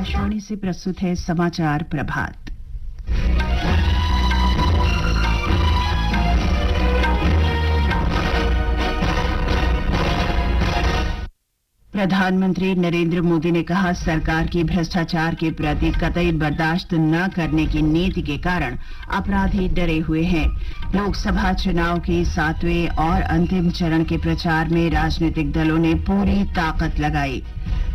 आकाशवाणी से प्रस्तुत है समाचार प्रभात। प्रधानमंत्री नरेंद्र मोदी ने कहा, सरकार की भ्रष्टाचार के प्रति कतई बर्दाश्त न करने की नीति के कारण अपराधी डरे हुए हैं। लोकसभा चुनाव के 7वें और अंतिम चरण के प्रचार में राजनीतिक दलों ने पूरी ताकत लगाई।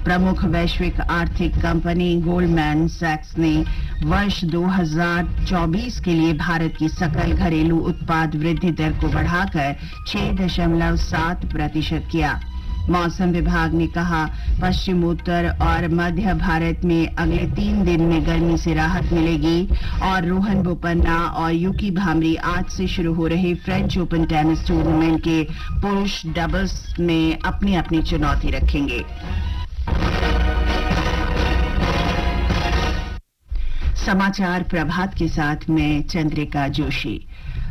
प्रमुख वैश्विक आर्थिक कंपनी गोल्डमैन सैक्स ने वर्ष 2024 के लिए भारत की सकल घरेलू उत्पाद वृद्धि दर को बढ़ाकर 6.7% किया। मौसम विभाग ने कहा, पश्चिम उत्तर और मध्य भारत में अगले 3 दिन में गर्मी से राहत मिलेगी और रोहन बोपन्ना और यूकी भामरी आज से शुरू हो रहे फ्रेंच ओपन टेनिस टूर्नामेंट के पुरुष डबल्स में अपनी अपनी चुनौती रखेंगे। समाचार प्रभात के साथ मैं चंद्रिका जोशी।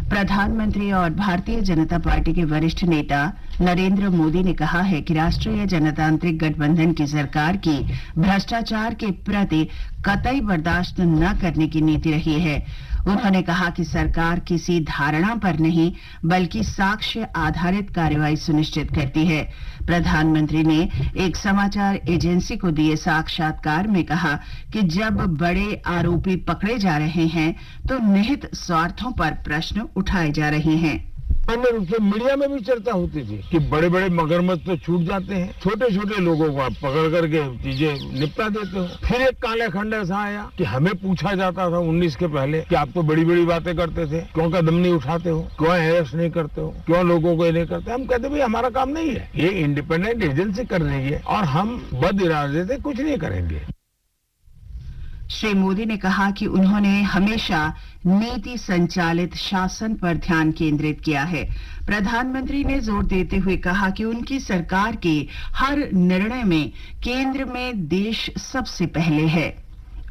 प्रधानमंत्री और भारतीय जनता पार्टी के वरिष्ठ नेता नरेंद्र मोदी ने कहा है कि राष्ट्रीय जनतांत्रिक गठबंधन की सरकार की भ्रष्टाचार के प्रति कतई बर्दाश्त न करने की नीति रही है। उन्होंने कहा कि सरकार किसी धारणा पर नहीं बल्कि साक्ष्य आधारित कार्रवाई सुनिश्चित करती है। प्रधानमंत्री ने एक समाचार एजेंसी को दिए साक्षात्कार में कहा कि जब बड़े आरोपी पकड़े जा रहे हैं तो निहित स्वार्थों पर प्रश्न उठाए जा रहे हैं। सामान्य रूप से मीडिया में भी चर्चा होती थी कि बड़े बड़े मगरमच्छ तो छूट जाते हैं, छोटे छोटे लोगों को आप पकड़ करके चीजें निपटा देते हो। फिर एक काले खंड ऐसा आया कि हमें पूछा जाता था 19 के पहले कि आप तो बड़ी बड़ी बातें करते थे, क्यों कदम नहीं उठाते हो, क्यों अरेस्ट नहीं करते हो, क्यों लोगों को ये नहीं करते। हम कहते भाई हमारा काम नहीं है, ये इंडिपेंडेंट एजेंसी कर रही है और हम बद इरादे से कुछ नहीं करेंगे। श्री मोदी ने कहा कि उन्होंने हमेशा नीति संचालित शासन पर ध्यान केंद्रित किया है। प्रधानमंत्री ने जोर देते हुए कहा कि उनकी सरकार के हर निर्णय में केंद्र में देश सबसे पहले है।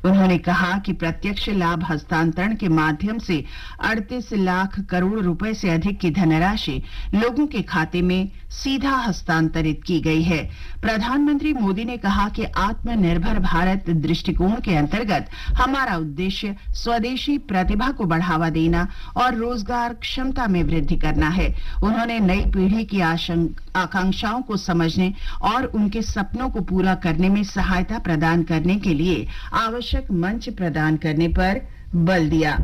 उन्होंने कहा कि प्रत्यक्ष लाभ हस्तांतरण के माध्यम से 38 लाख करोड़ रुपए से अधिक की धनराशि लोगों के खाते में सीधा हस्तांतरित की गई है। प्रधानमंत्री मोदी ने कहा कि आत्मनिर्भर भारत दृष्टिकोण के अंतर्गत हमारा उद्देश्य स्वदेशी प्रतिभा को बढ़ावा देना और रोजगार क्षमता में वृद्धि करना है। उन्होंने नई पीढ़ी की आकांक्षाओं को समझने और उनके सपनों को पूरा करने में सहायता प्रदान करने के लिए आवश्यक मंच प्रदान करने पर बल दिया।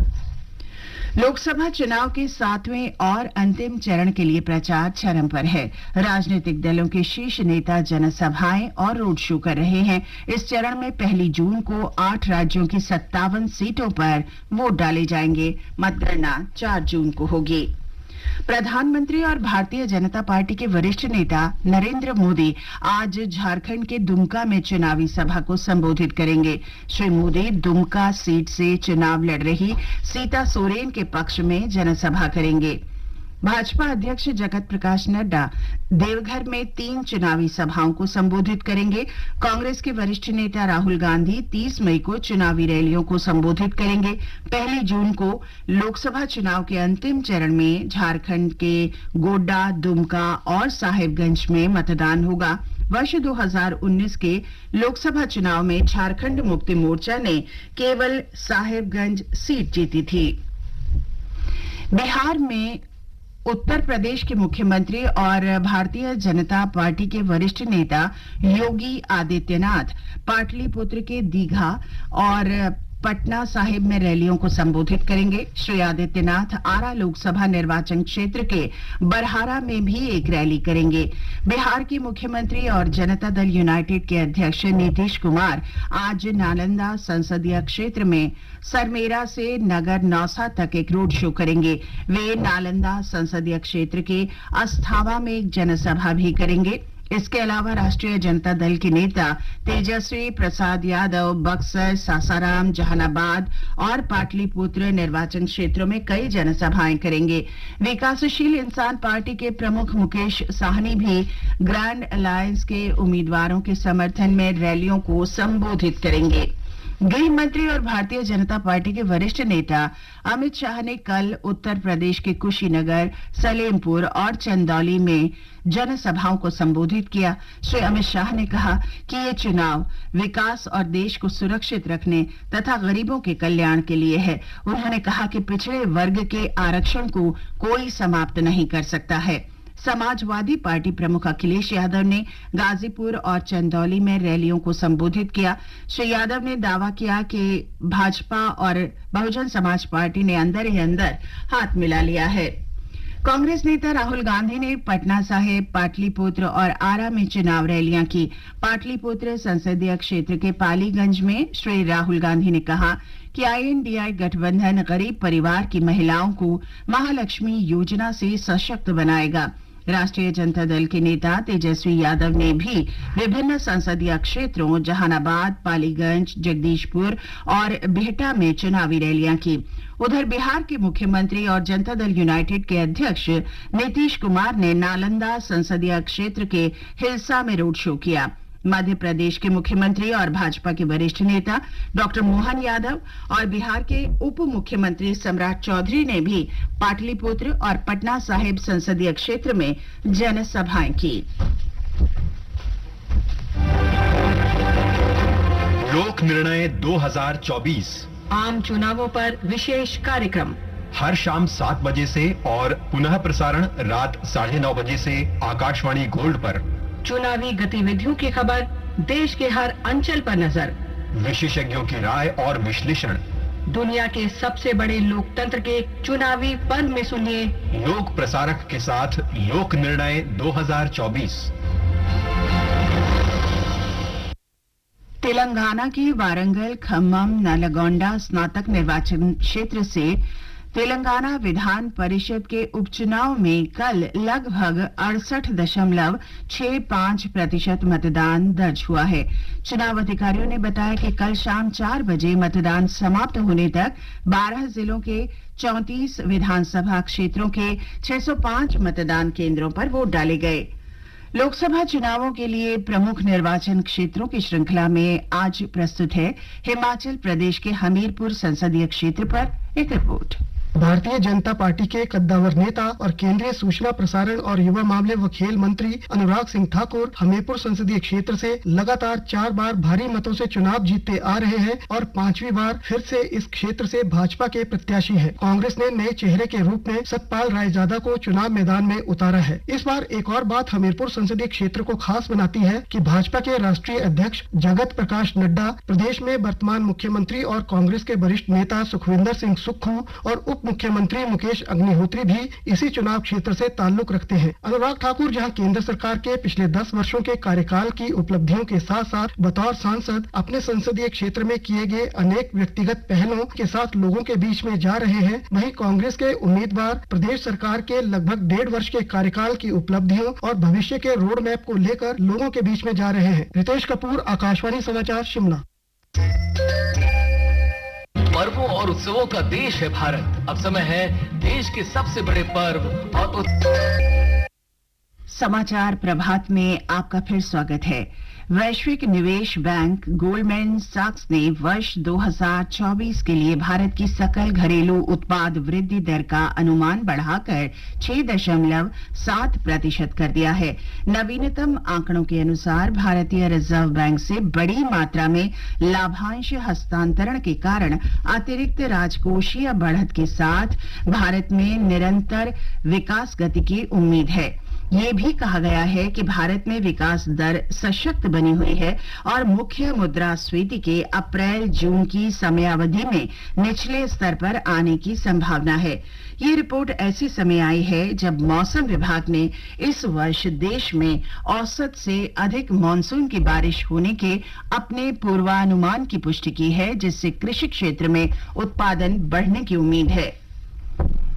लोकसभा चुनाव के 7वें और अंतिम चरण के लिए प्रचार चरम पर है। राजनीतिक दलों के शीर्ष नेता जनसभाएं और रोड शो कर रहे हैं। इस चरण में 1 जून को 8 राज्यों की 57 सीटों पर वोट डाले जाएंगे। मतगणना 4 जून को होगी। प्रधानमंत्री और भारतीय जनता पार्टी के वरिष्ठ नेता नरेंद्र मोदी आज झारखंड के दुमका में चुनावी सभा को संबोधित करेंगे। श्री मोदी दुमका सीट से चुनाव लड़ रही सीता सोरेन के पक्ष में जनसभा करेंगे। भाजपा अध्यक्ष जगत प्रकाश नड्डा देवघर में 3 चुनावी सभाओं को संबोधित करेंगे। कांग्रेस के वरिष्ठ नेता राहुल गांधी 30 मई को चुनावी रैलियों को संबोधित करेंगे। 1 जून को लोकसभा चुनाव के अंतिम चरण में झारखंड के गोड्डा, दुमका और साहिबगंज में मतदान होगा। वर्ष 2019 के लोकसभा चुनाव में झारखंड मुक्ति मोर्चा ने केवल साहिबगंज सीट जीती थी। बिहार में उत्तर प्रदेश के मुख्यमंत्री और भारतीय जनता पार्टी के वरिष्ठ नेता योगी आदित्यनाथ पाटलिपुत्र के दीघा और पटना साहिब में रैलियों को संबोधित करेंगे। श्री आदित्यनाथ आरा लोकसभा निर्वाचन क्षेत्र के बरहारा में भी एक रैली करेंगे। बिहार के मुख्यमंत्री और जनता दल यूनाइटेड के अध्यक्ष नीतीश कुमार आज नालंदा संसदीय क्षेत्र में सरमेरा से नगर नौसा तक एक रोड शो करेंगे। वे नालंदा संसदीय क्षेत्र के अस्थावा में एक जनसभा भी करेंगे। इसके अलावा राष्ट्रीय जनता दल के नेता तेजस्वी प्रसाद यादव बक्सर, सासाराम, जहानाबाद और पाटलिपुत्र निर्वाचन क्षेत्रों में कई जनसभाएं करेंगे। विकासशील इंसान पार्टी के प्रमुख मुकेश साहनी भी ग्रैंड अलायंस के उम्मीदवारों के समर्थन में रैलियों को संबोधित करेंगे। गृह मंत्री और भारतीय जनता पार्टी के वरिष्ठ नेता अमित शाह ने कल उत्तर प्रदेश के कुशीनगर, सलेमपुर और चंदौली में जनसभाओं को संबोधित किया। श्री अमित शाह ने कहा कि ये चुनाव विकास और देश को सुरक्षित रखने तथा गरीबों के कल्याण के लिए है। उन्होंने कहा कि पिछड़े वर्ग के आरक्षण को कोई समाप्त नहीं कर सकता है। समाजवादी पार्टी प्रमुख अखिलेश यादव ने गाजीपुर और चंदौली में रैलियों को संबोधित किया। श्री यादव ने दावा किया कि भाजपा और बहुजन समाज पार्टी ने अंदर ही अंदर हाथ मिला लिया है। कांग्रेस नेता राहुल गांधी ने पटना साहिब, पाटलिपुत्र और आरा में चुनाव रैलियां की। पाटलिपुत्र संसदीय क्षेत्र के पालीगंज में श्री राहुल गांधी ने कहा कि INDI गठबंधन गरीब परिवार की महिलाओं को महालक्ष्मी योजना से सशक्त बनाएगा। राष्ट्रीय जनता दल के नेता तेजस्वी यादव ने भी विभिन्न संसदीय क्षेत्रों जहानाबाद, पालीगंज, जगदीशपुर और बिहटा में चुनावी रैलियां की। उधर बिहार के मुख्यमंत्री और जनता दल यूनाइटेड के अध्यक्ष नीतीश कुमार ने नालंदा संसदीय क्षेत्र के हिलसा में रोड शो किया। मध्य प्रदेश के मुख्यमंत्री और भाजपा के वरिष्ठ नेता डॉक्टर मोहन यादव और बिहार के उप मुख्यमंत्री सम्राट चौधरी ने भी पाटलिपुत्र और पटना साहिब संसदीय क्षेत्र में जनसभाएं की। लोक निर्णय 2024 आम चुनावों पर विशेष कार्यक्रम हर शाम 7 बजे से और पुनः प्रसारण रात 9:30 बजे से आकाशवाणी गोल्ड पर। चुनावी गतिविधियों की खबर, देश के हर अंचल पर नजर, विशेषज्ञों की राय और विश्लेषण। दुनिया के सबसे बड़े लोकतंत्र के चुनावी पर्व में सुनिए लोक प्रसारक के साथ लोक निर्णय 2024। तेलंगाना के वारंगल, खम्मम, नलगोंडा स्नातक निर्वाचन क्षेत्र से तेलंगाना विधान परिषद के उपचुनाव में कल लगभग 68.65% मतदान दर्ज हुआ है। चुनाव अधिकारियों ने बताया कि कल शाम 4 बजे मतदान समाप्त होने तक 12 जिलों के 34 विधानसभा क्षेत्रों के 605 मतदान केंद्रों पर वोट डाले गए। लोकसभा चुनावों के लिए प्रमुख निर्वाचन क्षेत्रों की श्रृंखला में आज प्रस्तुत है हिमाचल प्रदेश के हमीरपुर संसदीय क्षेत्र पर एक रिपोर्ट। भारतीय जनता पार्टी के कद्दावर नेता और केंद्रीय सूचना प्रसारण और युवा मामले व खेल मंत्री अनुराग सिंह ठाकुर हमीरपुर संसदीय क्षेत्र से लगातार 4 बार भारी मतों से चुनाव जीतते आ रहे हैं और 5वीं बार फिर से इस क्षेत्र से भाजपा के प्रत्याशी हैं। कांग्रेस ने नए चेहरे के रूप में सतपाल रायजादा को चुनाव मैदान में उतारा है। इस बार एक और बात हमीरपुर संसदीय क्षेत्र को खास बनाती है कि भाजपा के राष्ट्रीय अध्यक्ष जगत प्रकाश नड्डा, प्रदेश में वर्तमान मुख्यमंत्री और कांग्रेस के वरिष्ठ नेता सुखविंदर सिंह सुक्खू और उप मुख्यमंत्री मुकेश अग्निहोत्री भी इसी चुनाव क्षेत्र से ताल्लुक रखते हैं। अनुराग ठाकुर जहां केंद्र सरकार के पिछले 10 वर्षों के कार्यकाल की उपलब्धियों के साथ साथ बतौर सांसद अपने संसदीय क्षेत्र में किए गए अनेक व्यक्तिगत पहलों के साथ लोगों के बीच में जा रहे हैं, वहीं कांग्रेस के उम्मीदवार प्रदेश सरकार के लगभग 1.5 वर्ष के कार्यकाल की उपलब्धियों और भविष्य के रोड मैप को लेकर लोगों के बीच में जा रहे हैं। रितेश कपूर, आकाशवाणी समाचार, शिमला। पर्वों और उत्सवों का देश है भारत। अब समय है देश के सबसे बड़े पर्व और समाचार प्रभात में आपका फिर स्वागत है। वैश्विक निवेश बैंक गोल्डमैन सैक्स ने वर्ष 2024 के लिए भारत की सकल घरेलू उत्पाद वृद्धि दर का अनुमान बढ़ाकर 6.7% कर दिया है। नवीनतम आंकड़ों के अनुसार भारतीय रिजर्व बैंक से बड़ी मात्रा में लाभांश हस्तांतरण के कारण अतिरिक्त राजकोषीय बढ़त के साथ भारत में निरंतर विकास गति की उम्मीद है। ये भी कहा गया है कि भारत में विकास दर सशक्त बनी हुई है और मुख्य मुद्रास्फीति के अप्रैल-जून की समयावधि में निचले स्तर पर आने की संभावना है। ये रिपोर्ट ऐसे समय आई है जब मौसम विभाग ने इस वर्ष देश में औसत से अधिक मानसून की बारिश होने के अपने पूर्वानुमान की पुष्टि की है, जिससे कृषि क्षेत्र में उत्पादन बढ़ने की उम्मीद है।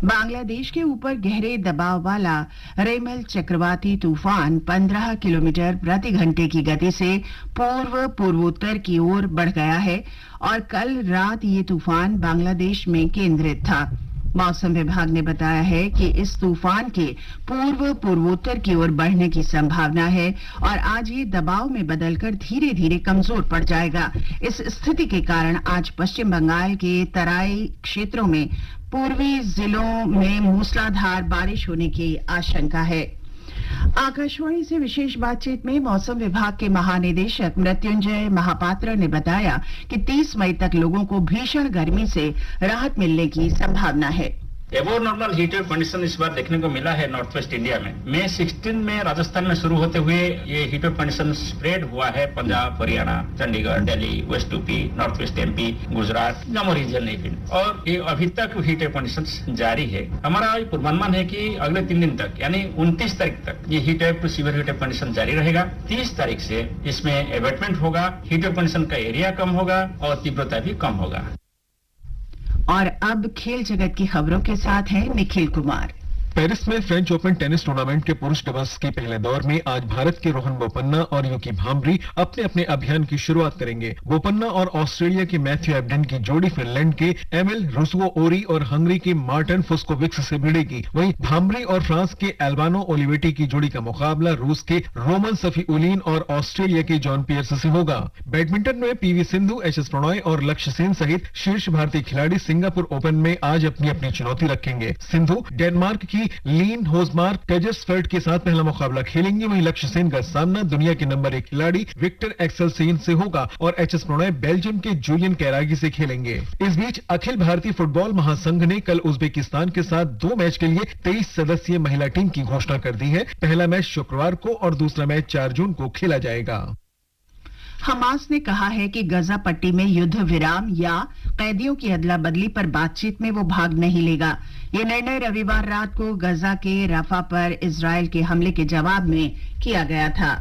बांग्लादेश के ऊपर गहरे दबाव वाला रेमल चक्रवाती तूफान 15 किलोमीटर प्रति घंटे की गति से पूर्वोत्तर की ओर बढ़ गया है और कल रात ये तूफान बांग्लादेश में केंद्रित था। मौसम विभाग ने बताया है कि इस तूफान के पूर्वोत्तर की ओर बढ़ने की संभावना है और आज ये दबाव में बदलकर धीरे धीरे कमजोर पड़ जाएगा। इस स्थिति के कारण आज पश्चिम बंगाल के तराई क्षेत्रों में पूर्वी जिलों में मूसलाधार बारिश होने की आशंका है। आकाशवाणी से विशेष बातचीत में मौसम विभाग के महानिदेशक मृत्युंजय महापात्र ने बताया कि 30 मई तक लोगों को भीषण गर्मी से राहत मिलने की संभावना है। एबो नॉर्मल हीट वेव कंडीशन इस बार देखने को मिला है नॉर्थ वेस्ट इंडिया में। मई 16 में राजस्थान में शुरू होते हुए ये हीट वेव कंडीशन स्प्रेड हुआ है Punjab, Haryana, Chandigarh, Delhi, west UP, north west MP, Gujarat, Jammu region नहीं। और ये अभी तक हीट वेव कंडीशन जारी है। हमारा पूर्वानुमान है कि अगले 3 दिन तक यानी 29 तारीख तक ये heat wave to severe heat wave condition जारी रहेगा। 30 तारीख से इसमें एबेटमेंट होगा, हीट वेव कंडीशन का एरिया कम होगा और तीव्रता भी कम होगा। और अब खेल जगत की खबरों के साथ हैं निखिल कुमार। पेरिस में फ्रेंच ओपन टेनिस टूर्नामेंट के पुरुष डबल्स के पहले दौर में आज भारत के रोहन बोपन्ना और यूकी भांबरी अपने अपने अभियान की शुरुआत करेंगे। बोपन्ना और ऑस्ट्रेलिया के मैथ्यू एबडन की जोड़ी फिनलैंड के एमिल रुसवो ओरी और हंगरी के मार्टिन फुस्कोविक्स से भिड़ेगी। वहीं भांबरी और फ्रांस के एल्बानो ओलिवेटी की जोड़ी का मुकाबला रूस के रोमन सफीउलीन और ऑस्ट्रेलिया के जॉन पियर्स से होगा। बैडमिंटन में पीवी सिंधु, एचएस प्रणॉय और लक्ष्य सेन सहित शीर्ष भारतीय खिलाड़ी सिंगापुर ओपन में आज अपनी अपनी चुनौती रखेंगे। सिंधु डेनमार्क की लीन होजमार्क केजर्सफेल्ड के साथ पहला मुकाबला खेलेंगे। वहीं लक्ष्य सेन का सामना दुनिया के नंबर 1 खिलाड़ी विक्टर एक्सेलसेन से होगा और एचएस प्रणॉय बेल्जियम के जूलियन कैरागी से खेलेंगे। इस बीच अखिल भारतीय फुटबॉल महासंघ ने कल उज्बेकिस्तान के साथ 2 मैच के लिए 23 सदस्यीय महिला टीम की घोषणा कर दी है। पहला मैच शुक्रवार को और दूसरा मैच 4 जून को खेला जाएगा। हमास ने कहा है कि गजा पट्टी में युद्ध विराम या कैदियों की अदला बदली पर बातचीत में वो भाग नहीं लेगा। ये निर्णय रविवार रात को गजा के रफा पर इजरायल के हमले के जवाब में किया गया था।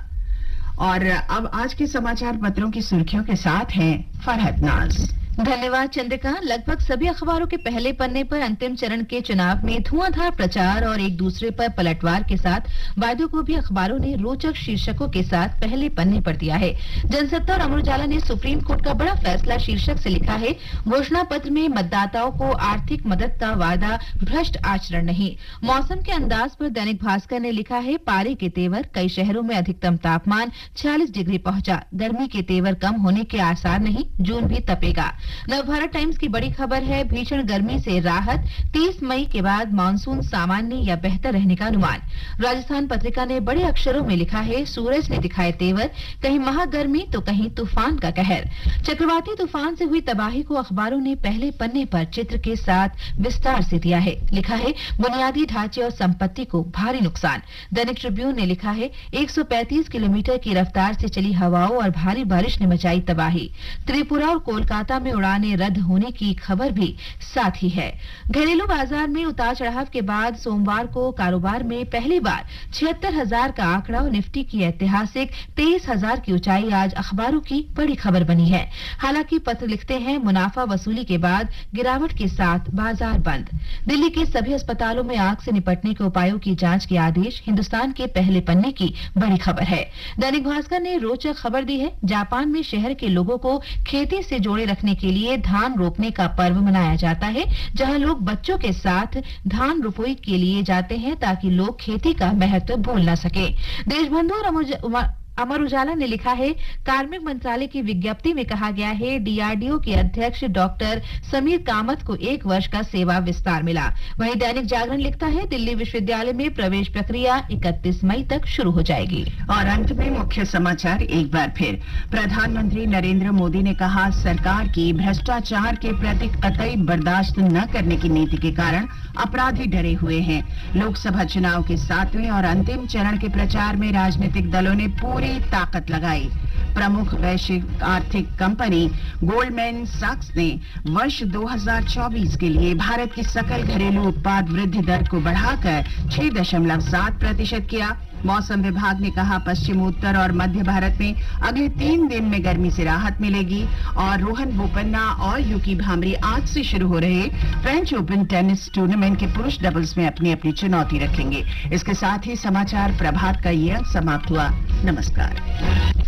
और अब आज के समाचार पत्रों की सुर्खियों के साथ हैं फरहत नाज। धन्यवाद चंद्रिका। लगभग सभी अखबारों के पहले पन्ने पर अंतिम चरण के चुनाव में धुआंधार प्रचार और एक दूसरे पर पलटवार के साथ वायदों को भी अखबारों ने रोचक शीर्षकों के साथ पहले पन्ने पर दिया है। जनसत्ता और अमर उजाला ने सुप्रीम कोर्ट का बड़ा फैसला शीर्षक से लिखा है, घोषणा पत्र में मतदाताओं को आर्थिक मदद का वादा, भ्रष्ट आचरण नहीं। मौसम के अंदाज पर दैनिक भास्कर ने लिखा है, पारे के तेवर, कई शहरों में अधिकतम तापमान 46 डिग्री पहुंचा, गर्मी के तेवर कम होने के आसार नहीं, जून भी तपेगा। नवभारत टाइम्स की बड़ी खबर है, भीषण गर्मी से राहत, 30 मई के बाद मानसून सामान्य या बेहतर रहने का अनुमान। राजस्थान पत्रिका ने बड़े अक्षरों में लिखा है, सूरज ने दिखाए तेवर, कहीं महागर्मी तो कहीं तूफान का कहर। चक्रवाती तूफान से हुई तबाही को अखबारों ने पहले पन्ने पर चित्र के साथ विस्तार से दिया है। लिखा है, बुनियादी ढांचे और संपत्ति को भारी नुकसान। दैनिक ट्रिब्यून ने लिखा है, 135 किलोमीटर की रफ्तार से चली हवाओं और भारी बारिश ने मचाई तबाही। त्रिपुरा और कोलकाता में उड़ानें रद्द होने की खबर भी साथ ही है। घरेलू बाजार में उतार चढ़ाव के बाद सोमवार को कारोबार में पहली बार 76,000 का आंकड़ा और निफ्टी की ऐतिहासिक 23,000 की ऊंचाई आज अखबारों की बड़ी खबर बनी है। हालांकि पत्र लिखते हैं, मुनाफा वसूली के बाद गिरावट के साथ बाजार बंद। दिल्ली के सभी अस्पतालों में आग से निपटने के उपायों की जांच के आदेश हिंदुस्तान के पहले पन्ने की बड़ी खबर है। दैनिक भास्कर ने रोचक खबर दी है, जापान में शहर के लोगों को खेती से जोड़े रखने के लिए धान रोपने का पर्व मनाया जाता है, जहां लोग बच्चों के साथ धान रोपाई के लिए जाते हैं ताकि लोग खेती का महत्व भूल न सके। देशबंधु और अमर उजाला ने लिखा है, कार्मिक मंत्रालय की विज्ञप्ति में कहा गया है, डीआरडीओ के अध्यक्ष डॉक्टर समीर कामत को 1 वर्ष का सेवा विस्तार मिला। वहीं दैनिक जागरण लिखता है, दिल्ली विश्वविद्यालय में प्रवेश प्रक्रिया 31 मई तक शुरू हो जाएगी। और अंत में मुख्य समाचार एक बार फिर। प्रधानमंत्री नरेंद्र मोदी ने कहा, सरकार की भ्रष्टाचार के प्रति कतई बर्दाश्त न करने की नीति के कारण अपराधी डरे हुए हैं। लोकसभा चुनाव के 7वें और अंतिम चरण के प्रचार में राजनीतिक दलों ने पूरी ताकत लगाई। प्रमुख वैश्विक आर्थिक कंपनी गोल्डमैन सैक्स ने वर्ष 2024 के लिए भारत की सकल घरेलू उत्पाद वृद्धि दर को बढ़ाकर 6.7% किया। मौसम विभाग ने कहा, पश्चिम, उत्तर और मध्य भारत में अगले 3 दिन में गर्मी से राहत मिलेगी। और रोहन बोपन्ना और यूकी भांबरी आज से शुरू हो रहे फ्रेंच ओपन टेनिस टूर्नामेंट के पुरुष डबल्स में अपनी अपनी चुनौती रखेंगे। इसके साथ ही समाचार प्रभात का ये अंक समाप्त हुआ। नमस्कार।